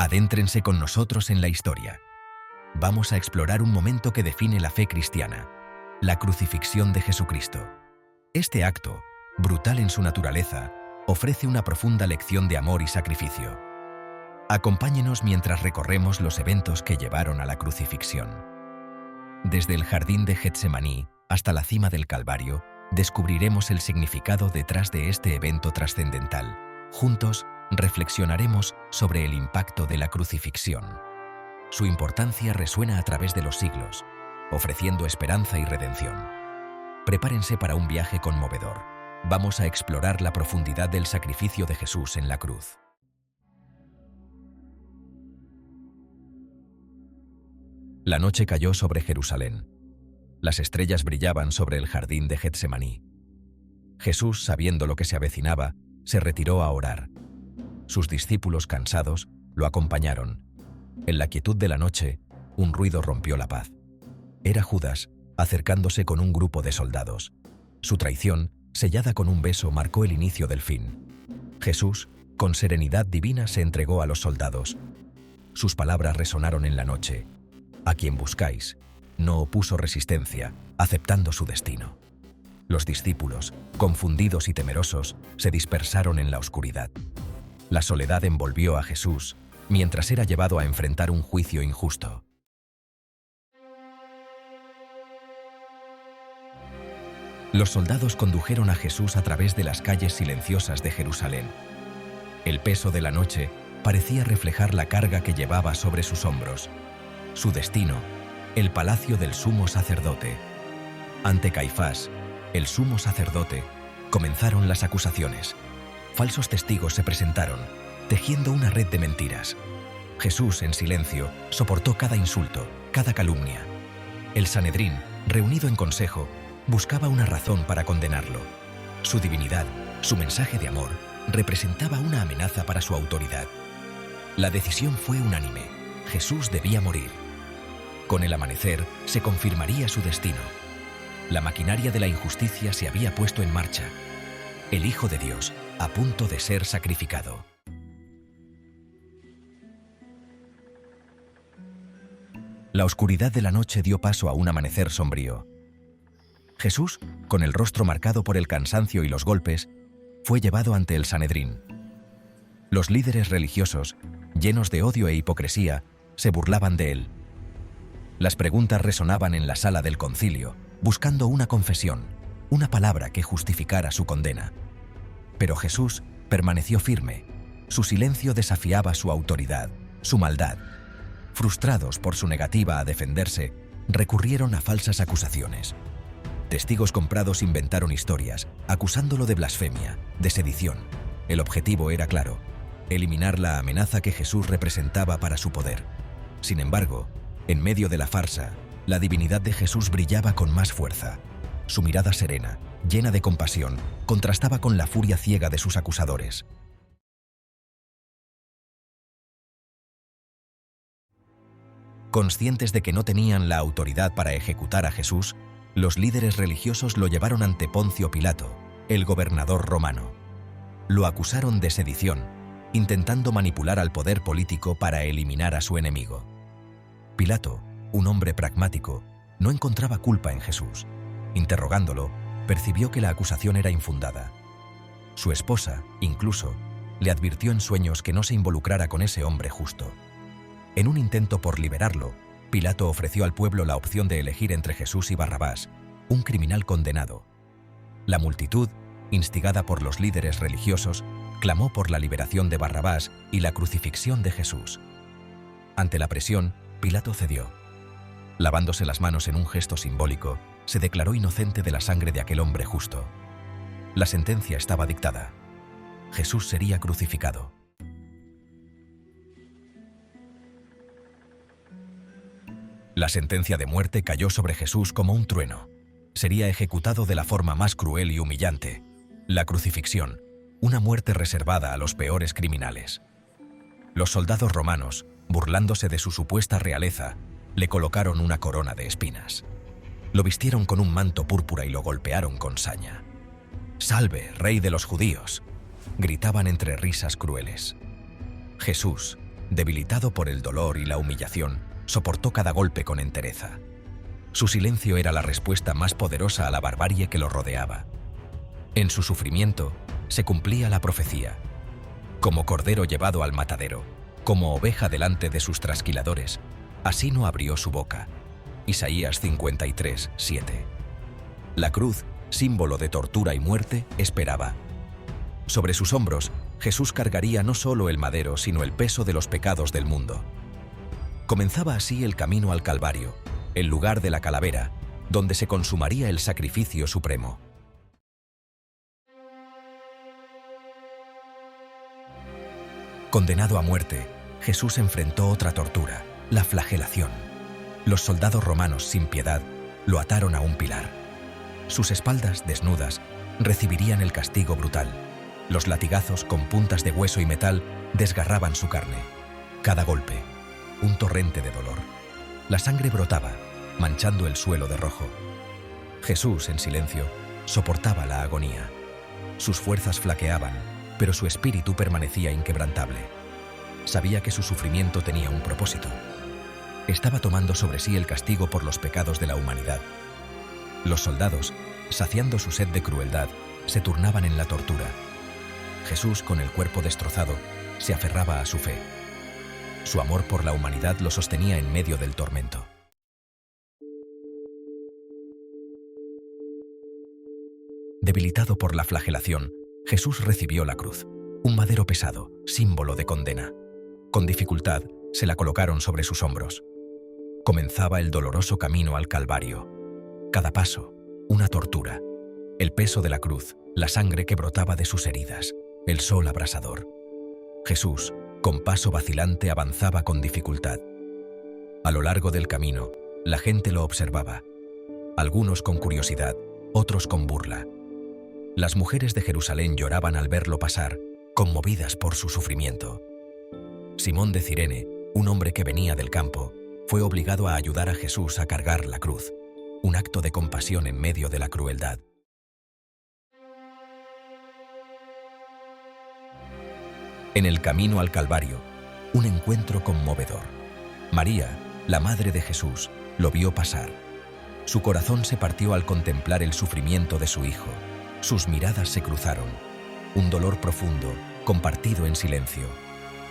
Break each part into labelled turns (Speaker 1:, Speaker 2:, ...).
Speaker 1: Adéntrense con nosotros en la historia. Vamos a explorar un momento que define la fe cristiana, la crucifixión de Jesucristo. Este acto, brutal en su naturaleza, ofrece una profunda lección de amor y sacrificio. Acompáñenos mientras recorremos los eventos que llevaron a la crucifixión. Desde el jardín de Getsemaní hasta la cima del Calvario, descubriremos el significado detrás de este evento trascendental. Juntos, reflexionaremos sobre el impacto de la crucifixión. Su importancia resuena a través de los siglos, ofreciendo esperanza y redención. Prepárense para un viaje conmovedor. Vamos a explorar la profundidad del sacrificio de Jesús en la cruz. La noche cayó sobre Jerusalén. Las estrellas brillaban sobre el jardín de Getsemaní. Jesús, sabiendo lo que se avecinaba, se retiró a orar. Sus discípulos, cansados, lo acompañaron. En la quietud de la noche, un ruido rompió la paz. Era Judas, acercándose con un grupo de soldados. Su traición, sellada con un beso, marcó el inicio del fin. Jesús, con serenidad divina, se entregó a los soldados. Sus palabras resonaron en la noche. A quien buscáis, no opuso resistencia, aceptando su destino. Los discípulos, confundidos y temerosos, se dispersaron en la oscuridad. La soledad envolvió a Jesús, mientras era llevado a enfrentar un juicio injusto. Los soldados condujeron a Jesús a través de las calles silenciosas de Jerusalén. El peso de la noche parecía reflejar la carga que llevaba sobre sus hombros. Su destino, el palacio del sumo sacerdote. Ante Caifás, el sumo sacerdote, comenzaron las acusaciones. Falsos testigos se presentaron, tejiendo una red de mentiras. Jesús, en silencio, soportó cada insulto, cada calumnia. El Sanedrín, reunido en consejo, buscaba una razón para condenarlo. Su divinidad, su mensaje de amor, representaba una amenaza para su autoridad. La decisión fue unánime. Jesús debía morir. Con el amanecer, se confirmaría su destino. La maquinaria de la injusticia se había puesto en marcha. El Hijo de Dios, a punto de ser sacrificado. La oscuridad de la noche dio paso a un amanecer sombrío. Jesús, con el rostro marcado por el cansancio y los golpes, fue llevado ante el Sanedrín. Los líderes religiosos, llenos de odio e hipocresía, se burlaban de él. Las preguntas resonaban en la sala del concilio, buscando una confesión, una palabra que justificara su condena. Pero Jesús permaneció firme. Su silencio desafiaba su autoridad, su maldad. Frustrados por su negativa a defenderse, recurrieron a falsas acusaciones. Testigos comprados inventaron historias, acusándolo de blasfemia, de sedición. El objetivo era claro: eliminar la amenaza que Jesús representaba para su poder. Sin embargo, en medio de la farsa, la divinidad de Jesús brillaba con más fuerza. Su mirada serena, llena de compasión, contrastaba con la furia ciega de sus acusadores. Conscientes de que no tenían la autoridad para ejecutar a Jesús, los líderes religiosos lo llevaron ante Poncio Pilato, el gobernador romano. Lo acusaron de sedición, intentando manipular al poder político para eliminar a su enemigo. Pilato, un hombre pragmático, no encontraba culpa en Jesús. Interrogándolo, percibió que la acusación era infundada. Su esposa, incluso, le advirtió en sueños que no se involucrara con ese hombre justo. En un intento por liberarlo, Pilato ofreció al pueblo la opción de elegir entre Jesús y Barrabás, un criminal condenado. La multitud, instigada por los líderes religiosos, clamó por la liberación de Barrabás y la crucifixión de Jesús. Ante la presión, Pilato cedió. Lavándose las manos en un gesto simbólico, se declaró inocente de la sangre de aquel hombre justo. La sentencia estaba dictada. Jesús sería crucificado. La sentencia de muerte cayó sobre Jesús como un trueno. Sería ejecutado de la forma más cruel y humillante: la crucifixión, una muerte reservada a los peores criminales. Los soldados romanos, burlándose de su supuesta realeza, le colocaron una corona de espinas. Lo vistieron con un manto púrpura y lo golpearon con saña. «¡Salve, rey de los judíos!», gritaban entre risas crueles. Jesús, Debilitado por el dolor y la humillación, soportó cada golpe con entereza. Su silencio era la respuesta más poderosa a la barbarie que lo rodeaba. En su sufrimiento se cumplía la profecía. Como cordero llevado al matadero, como oveja delante de sus trasquiladores, así no abrió su boca. Isaías 53, 7. La cruz, símbolo de tortura y muerte, esperaba. Sobre sus hombros, Jesús cargaría no solo el madero, sino el peso de los pecados del mundo. Comenzaba así el camino al Calvario, el lugar de la calavera, donde se consumaría el sacrificio supremo. Condenado a muerte, Jesús enfrentó otra tortura, la flagelación. Los soldados romanos, sin piedad, lo ataron a un pilar. Sus espaldas, desnudas, recibirían el castigo brutal. Los latigazos con puntas de hueso y metal desgarraban su carne. Cada golpe, un torrente de dolor. La sangre brotaba, manchando el suelo de rojo. Jesús, en silencio, soportaba la agonía. Sus fuerzas flaqueaban, pero su espíritu permanecía inquebrantable. Sabía que su sufrimiento tenía un propósito. Estaba tomando sobre sí el castigo por los pecados de la humanidad. Los soldados, saciando su sed de crueldad, se turnaban en la tortura. Jesús, con el cuerpo destrozado, se aferraba a su fe. Su amor por la humanidad lo sostenía en medio del tormento. Debilitado por la flagelación, Jesús recibió la cruz, un madero pesado, símbolo de condena. Con dificultad, se la colocaron sobre sus hombros. Comenzaba el doloroso camino al Calvario. Cada paso, una tortura. El peso de la cruz, la sangre que brotaba de sus heridas, el sol abrasador. Jesús, con paso vacilante, avanzaba con dificultad. A lo largo del camino, la gente lo observaba. Algunos con curiosidad, otros con burla. Las mujeres de Jerusalén lloraban al verlo pasar, conmovidas por su sufrimiento. Simón de Cirene, un hombre que venía del campo, fue obligado a ayudar a Jesús a cargar la cruz, un acto de compasión en medio de la crueldad. En el camino al Calvario, un encuentro conmovedor. María, la madre de Jesús, lo vio pasar. Su corazón se partió al contemplar el sufrimiento de su hijo. Sus miradas se cruzaron. Un dolor profundo, compartido en silencio.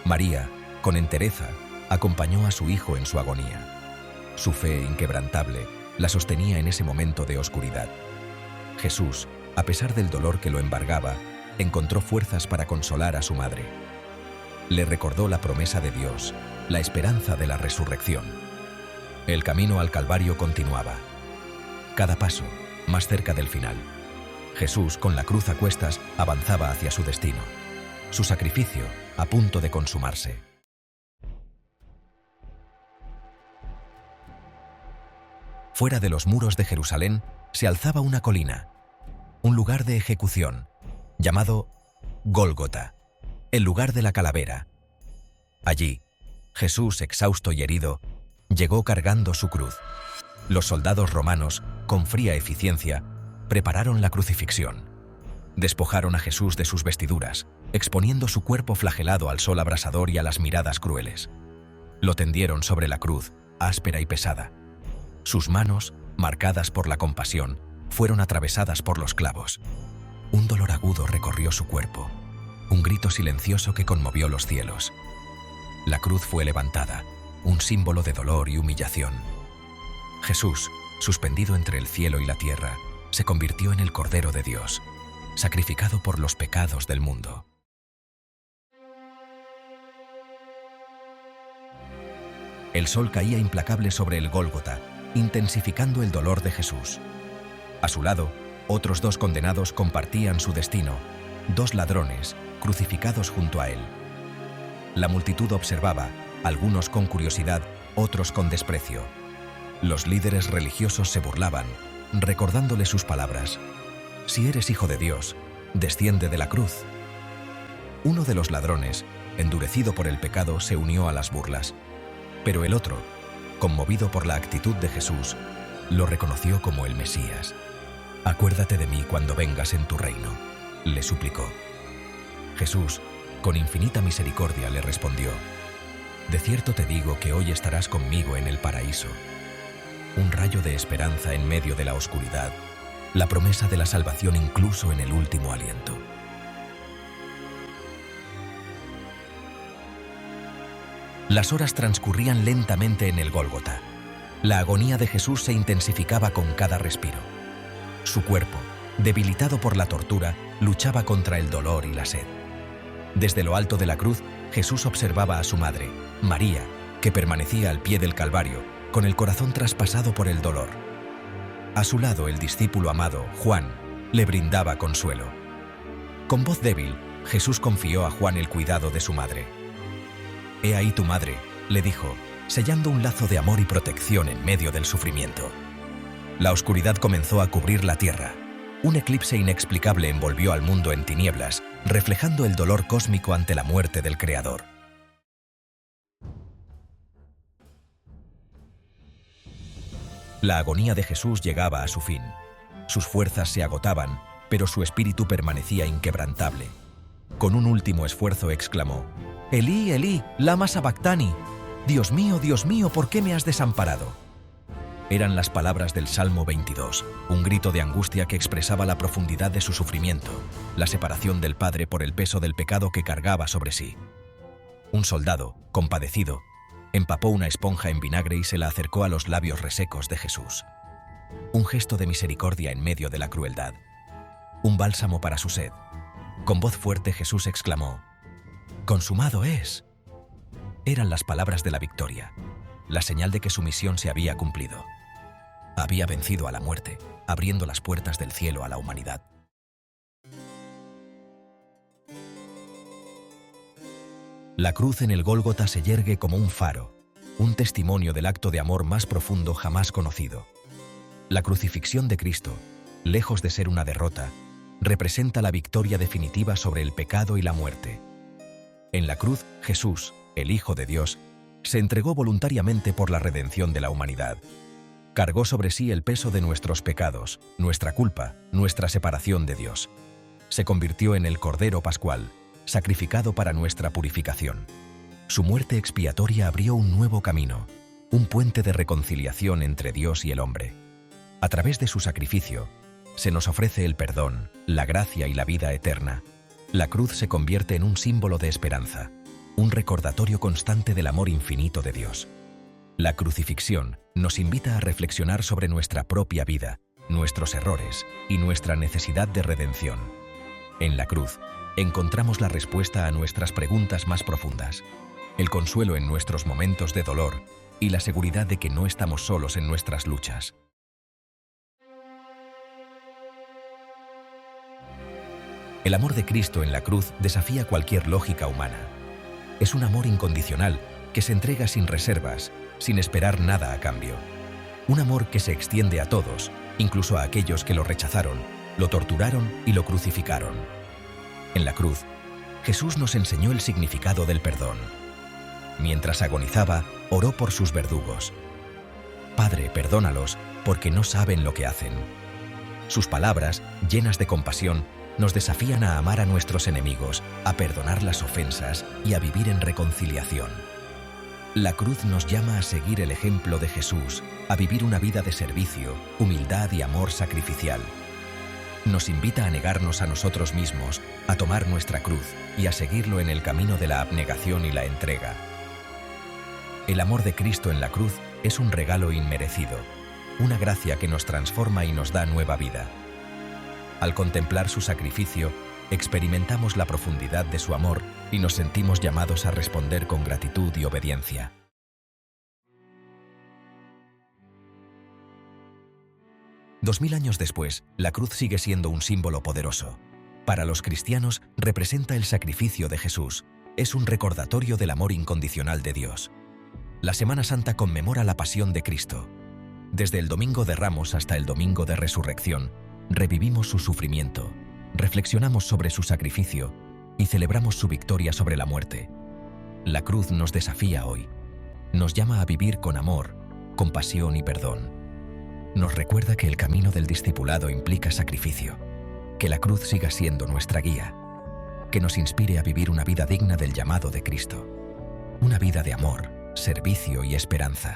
Speaker 1: María, con entereza, acompañó a su hijo en su agonía. Su fe inquebrantable la sostenía en ese momento de oscuridad. Jesús, a pesar del dolor que lo embargaba, encontró fuerzas para consolar a su madre. Le recordó la promesa de Dios, la esperanza de la resurrección. El camino al Calvario continuaba. Cada paso, más cerca del final. Jesús, con la cruz a cuestas, avanzaba hacia su destino. Su sacrificio, a punto de consumarse. Fuera de los muros de Jerusalén se alzaba una colina, un lugar de ejecución, llamado Gólgota, el lugar de la calavera. Allí, Jesús, exhausto y herido, llegó cargando su cruz. Los soldados romanos, con fría eficiencia, prepararon la crucifixión. Despojaron a Jesús de sus vestiduras, exponiendo su cuerpo flagelado al sol abrasador y a las miradas crueles. Lo tendieron sobre la cruz, áspera y pesada. Sus manos, marcadas por la compasión, fueron atravesadas por los clavos. Un dolor agudo recorrió su cuerpo, un grito silencioso que conmovió los cielos. La cruz fue levantada, un símbolo de dolor y humillación. Jesús, suspendido entre el cielo y la tierra, se convirtió en el Cordero de Dios, sacrificado por los pecados del mundo. El sol caía implacable sobre el Gólgota, intensificando el dolor de Jesús. A su lado, otros dos condenados compartían su destino, dos ladrones, crucificados junto a él. La multitud observaba, algunos con curiosidad, otros con desprecio. Los líderes religiosos se burlaban, recordándole sus palabras. «Si eres hijo de Dios, desciende de la cruz». Uno de los ladrones, endurecido por el pecado, se unió a las burlas. Pero el otro, conmovido por la actitud de Jesús, lo reconoció como el Mesías. «Acuérdate de mí cuando vengas en tu reino», le suplicó. Jesús, con infinita misericordia, le respondió: De cierto te digo que hoy estarás conmigo en el paraíso. Un rayo de esperanza en medio de la oscuridad, la promesa de la salvación incluso en el último aliento. Las horas transcurrían lentamente en el Gólgota. La agonía de Jesús se intensificaba con cada respiro. Su cuerpo, debilitado por la tortura, luchaba contra el dolor y la sed. Desde lo alto de la cruz, Jesús observaba a su madre, María, que permanecía al pie del Calvario, con el corazón traspasado por el dolor. A su lado, el discípulo amado, Juan, le brindaba consuelo. Con voz débil, Jesús confió a Juan el cuidado de su madre. «He ahí tu madre», le dijo, sellando un lazo de amor y protección en medio del sufrimiento. La oscuridad comenzó a cubrir la tierra. Un eclipse inexplicable envolvió al mundo en tinieblas, reflejando el dolor cósmico ante la muerte del Creador. La agonía de Jesús llegaba a su fin. Sus fuerzas se agotaban, pero su espíritu permanecía inquebrantable. Con un último esfuerzo exclamó: «Elí, Elí, lama sabactani». Dios mío, ¿por qué me has desamparado? Eran las palabras del Salmo 22, un grito de angustia que expresaba la profundidad de su sufrimiento, la separación del Padre por el peso del pecado que cargaba sobre sí. Un soldado, compadecido, empapó una esponja en vinagre y se la acercó a los labios resecos de Jesús. Un gesto de misericordia en medio de la crueldad. Un bálsamo para su sed. Con voz fuerte Jesús exclamó: «¡Consumado es!». Eran las palabras de la victoria, la señal de que su misión se había cumplido. Había vencido a la muerte, abriendo las puertas del cielo a la humanidad. La cruz en el Gólgota se yergue como un faro, un testimonio del acto de amor más profundo jamás conocido. La crucifixión de Cristo, lejos de ser una derrota, representa la victoria definitiva sobre el pecado y la muerte. En la cruz, Jesús, el Hijo de Dios, se entregó voluntariamente por la redención de la humanidad. Cargó sobre sí el peso de nuestros pecados, nuestra culpa, nuestra separación de Dios. Se convirtió en el Cordero Pascual, sacrificado para nuestra purificación. Su muerte expiatoria abrió un nuevo camino, un puente de reconciliación entre Dios y el hombre. A través de su sacrificio, se nos ofrece el perdón, la gracia y la vida eterna. La cruz se convierte en un símbolo de esperanza, un recordatorio constante del amor infinito de Dios. La crucifixión nos invita a reflexionar sobre nuestra propia vida, nuestros errores y nuestra necesidad de redención. En la cruz, encontramos la respuesta a nuestras preguntas más profundas, el consuelo en nuestros momentos de dolor y la seguridad de que no estamos solos en nuestras luchas. El amor de Cristo en la cruz desafía cualquier lógica humana. Es un amor incondicional que se entrega sin reservas, sin esperar nada a cambio. Un amor que se extiende a todos, incluso a aquellos que lo rechazaron, lo torturaron y lo crucificaron. En la cruz, Jesús nos enseñó el significado del perdón. Mientras agonizaba, oró por sus verdugos. «Padre, perdónalos, porque no saben lo que hacen». Sus palabras, llenas de compasión, nos desafían a amar a nuestros enemigos, a perdonar las ofensas y a vivir en reconciliación. La cruz nos llama a seguir el ejemplo de Jesús, a vivir una vida de servicio, humildad y amor sacrificial. Nos invita a negarnos a nosotros mismos, a tomar nuestra cruz y a seguirlo en el camino de la abnegación y la entrega. El amor de Cristo en la cruz es un regalo inmerecido, una gracia que nos transforma y nos da nueva vida. Al contemplar su sacrificio, experimentamos la profundidad de su amor y nos sentimos llamados a responder con gratitud y obediencia. Dos mil años después, la cruz sigue siendo un símbolo poderoso. Para los cristianos, representa el sacrificio de Jesús. Es un recordatorio del amor incondicional de Dios. La Semana Santa conmemora la pasión de Cristo. Desde el Domingo de Ramos hasta el Domingo de Resurrección, revivimos su sufrimiento, reflexionamos sobre su sacrificio y celebramos su victoria sobre la muerte. La cruz nos desafía hoy. Nos llama a vivir con amor, compasión y perdón. Nos recuerda que el camino del discipulado implica sacrificio, que la cruz siga siendo nuestra guía, que nos inspire a vivir una vida digna del llamado de Cristo. Una vida de amor, servicio y esperanza.